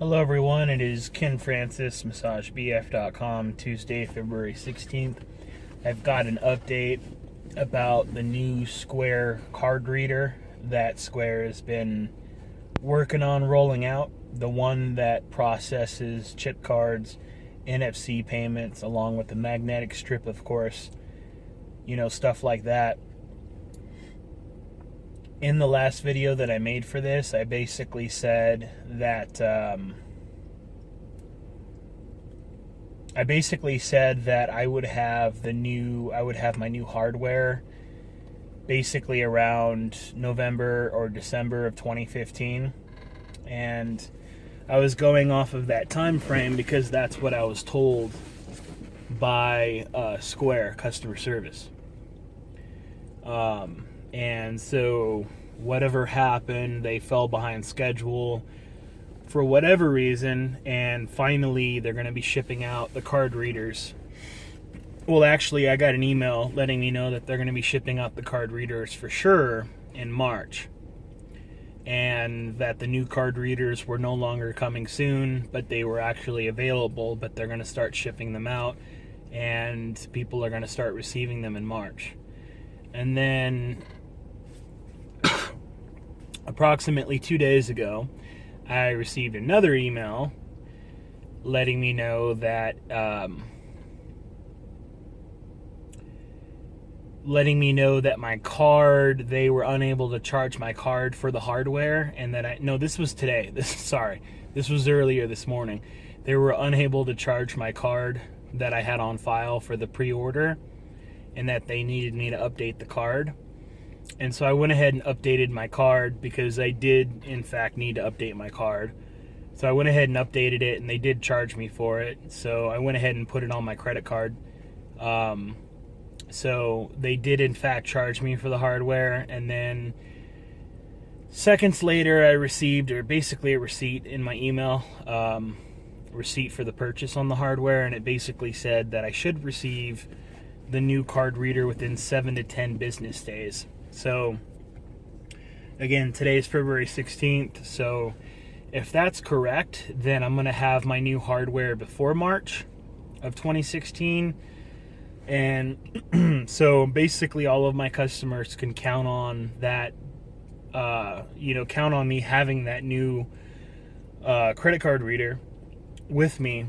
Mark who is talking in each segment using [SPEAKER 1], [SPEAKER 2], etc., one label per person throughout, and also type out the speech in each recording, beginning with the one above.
[SPEAKER 1] Hello everyone, it is Ken Francis, MassageBF.com, Tuesday, February 16th. I've got an update about the new Square card reader that Square has been working on rolling out. The one that processes chip cards, NFC payments, along with the magnetic strip, of course, stuff like that. In the last video that I made for this, I basically said that I would have my new hardware basically around November or December of 2015, and I was going off of that time frame because that's what I was told by Square customer service. And so whatever happened, they fell behind schedule for whatever reason, and finally they're going to be shipping out the card readers. Well, actually, I got an email letting me know that they're going to be shipping out the card readers for sure in March, and that the new card readers were no longer coming soon, but they were actually available, but they're going to start shipping them out, and people are going to start receiving them in March. And then approximately 2 days ago, I received another email letting me know that my card, they were unable to charge my card for the hardware, and that this was today. This was earlier this morning. They were unable to charge my card that I had on file for the pre-order, and that they needed me to update the card. And so I went ahead and updated my card because I did, in fact, need to update my card. So I went ahead and updated it, and they did charge me for it. So I went ahead and put it on my credit card. So they did, in fact, charge me for the hardware. And then seconds later, I received, or basically a receipt in my email, receipt for the purchase on the hardware. And it basically said that I should receive the new card reader within 7 to 10 business days. So again, today is February 16th, so if that's correct, then I'm going to have my new hardware before March of 2016, and so basically all of my customers can count on that, count on me having that new credit card reader with me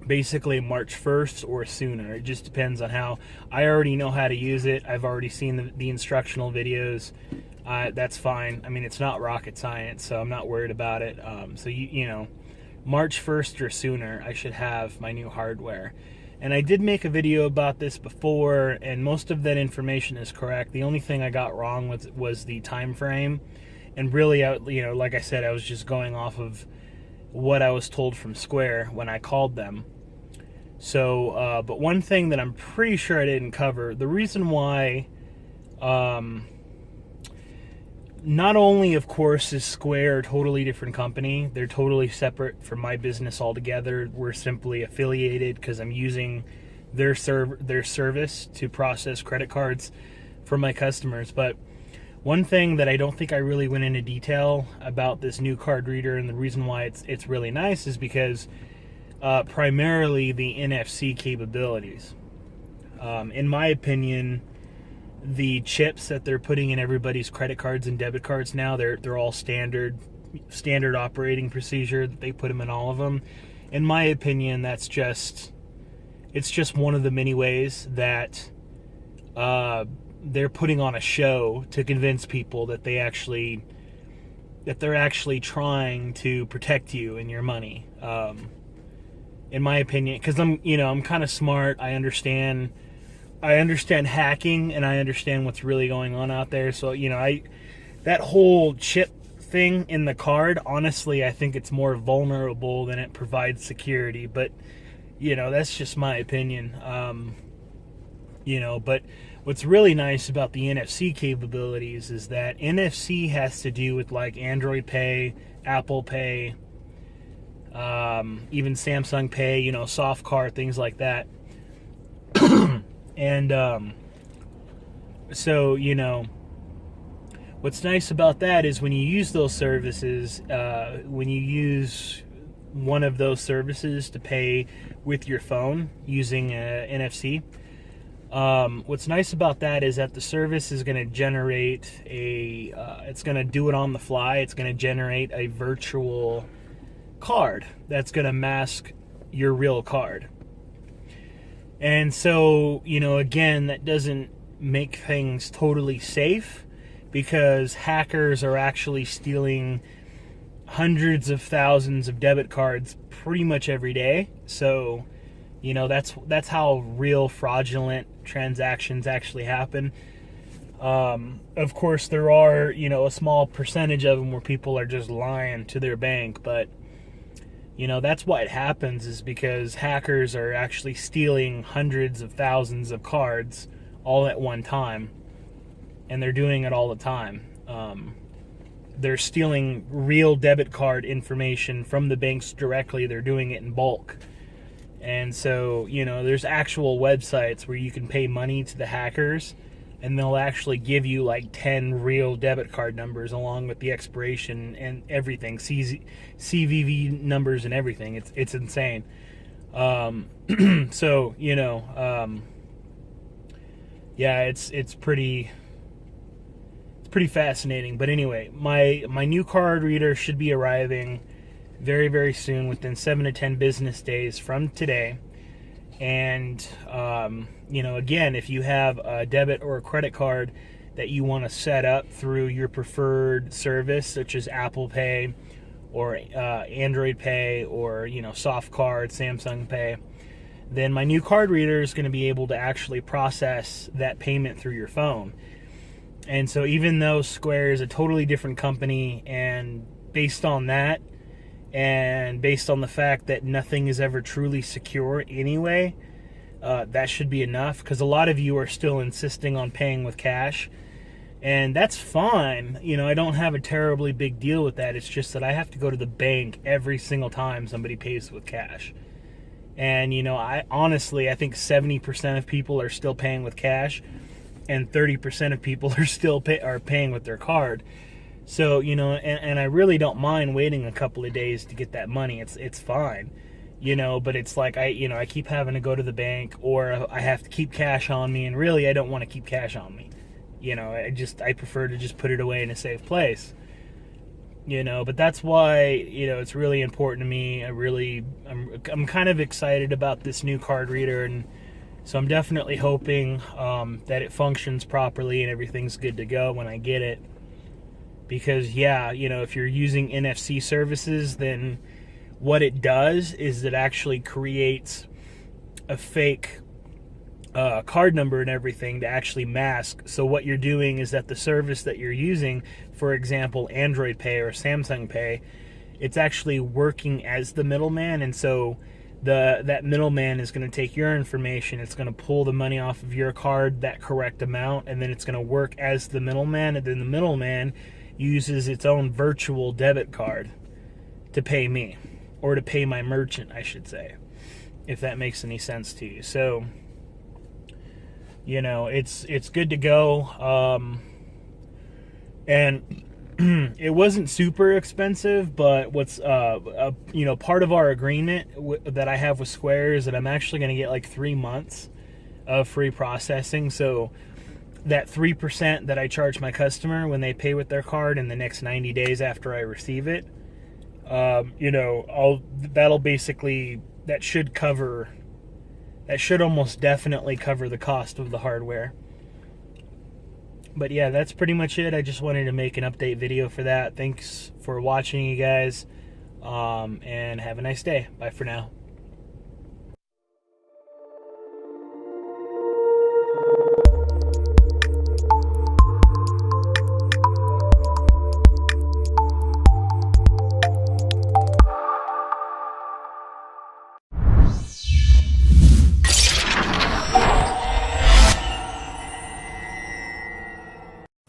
[SPEAKER 1] basically March 1st or sooner. It just depends on how. I already know how to use it. I've already seen the instructional videos. That's fine. I mean, it's not rocket science, so I'm not worried about it. So March 1st or sooner, I should have my new hardware. And I did make a video about this before, and most of that information is correct. The only thing I got wrong was the time frame. And really, like I said, I was just going off of what I was told from Square when I called them. So, but one thing that I'm pretty sure I didn't cover, the reason why, not only, of course, is Square a totally different company, they're totally separate from my business altogether. We're simply affiliated because I'm using their service to process credit cards for my customers. But one thing that I don't think I really went into detail about this new card reader, and the reason why it's really nice, is because primarily the NFC capabilities. In my opinion, the chips that they're putting in everybody's credit cards and debit cards now, they're all standard operating procedure that they put them in all of them. In my opinion, it's just one of the many ways that they're putting on a show to convince people that they're actually trying to protect you and your money. In my opinion, because I'm kind of smart. I understand hacking, and I understand what's really going on out there. So that whole chip thing in the card, honestly, I think it's more vulnerable than it provides security. But that's just my opinion. But what's really nice about the NFC capabilities is that NFC has to do with like Android Pay, Apple Pay, even Samsung Pay, soft card, things like that. And so What's nice about that is when you use those services, when you use one of those services to pay with your phone using NFC, what's nice about that is that the service is going to generate it's going to do it on the fly. It's going to generate a virtual card that's going to mask your real card. And so, again, that doesn't make things totally safe, because hackers are actually stealing hundreds of thousands of debit cards pretty much every day. So, that's how real fraudulent transactions actually happen. Of course, there are, a small percentage of them where people are just lying to their bank, but that's why it happens, is because hackers are actually stealing hundreds of thousands of cards all at one time. And they're doing it all the time. They're stealing real debit card information from the banks directly. They're doing it in bulk. And so, there's actual websites where you can pay money to the hackers, and they'll actually give you like 10 real debit card numbers along with the expiration and everything, CVV numbers and everything. It's insane. So, yeah, it's pretty fascinating. But anyway, my new card reader should be arriving very, very soon, within 7 to 10 business days from today. And again, if you have a debit or a credit card that you want to set up through your preferred service, such as Apple Pay or Android Pay or Soft Card, Samsung Pay, then my new card reader is going to be able to actually process that payment through your phone. And so even though Square is a totally different company, and based on that, and based on the fact that nothing is ever truly secure anyway, that should be enough, because a lot of you are still insisting on paying with cash. And that's fine. I don't have a terribly big deal with that. It's just that I have to go to the bank every single time somebody pays with cash. And, I think 70% of people are still paying with cash, and 30% of people are still paying with their card. So, and I really don't mind waiting a couple of days to get that money. It's fine, but it's like I keep having to go to the bank, or I have to keep cash on me, and really I don't want to keep cash on me. I prefer to just put it away in a safe place. But that's why, it's really important to me. I'm kind of excited about this new card reader, and so I'm definitely hoping that it functions properly and everything's good to go when I get it. Because, if you're using NFC services, then what it does is it actually creates a fake card number and everything to actually mask. So what you're doing is that the service that you're using, for example, Android Pay or Samsung Pay, it's actually working as the middleman. And so that middleman is going to take your information, it's going to pull the money off of your card, that correct amount, and then it's going to work as the middleman, and then the middleman uses its own virtual debit card to pay me, or to pay my merchant, I should say, if that makes any sense to you. So, it's good to go. And it wasn't super expensive, but what's part of our agreement that I have with Square is that I'm actually going to get like 3 months of free processing. So that 3% that I charge my customer when they pay with their card in the next 90 days after I receive it, that should almost definitely cover the cost of the hardware. But yeah, that's pretty much it. I just wanted to make an update video for that. Thanks for watching, you guys, and have a nice day. Bye for now.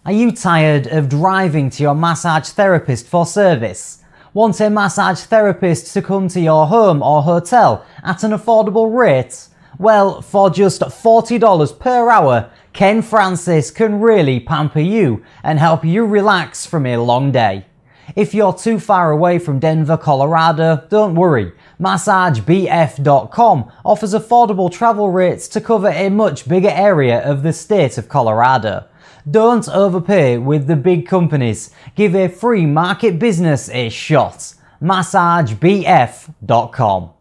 [SPEAKER 2] Are you tired of driving to your massage therapist for service? Want a massage therapist to come to your home or hotel at an affordable rate? Well, for just $40 per hour, Ken Francis can really pamper you and help you relax from a long day. If you're too far away from Denver, Colorado, don't worry. MassageBF.com offers affordable travel rates to cover a much bigger area of the state of Colorado. Don't overpay with the big companies. Give a free market business a shot. MassageBF.com.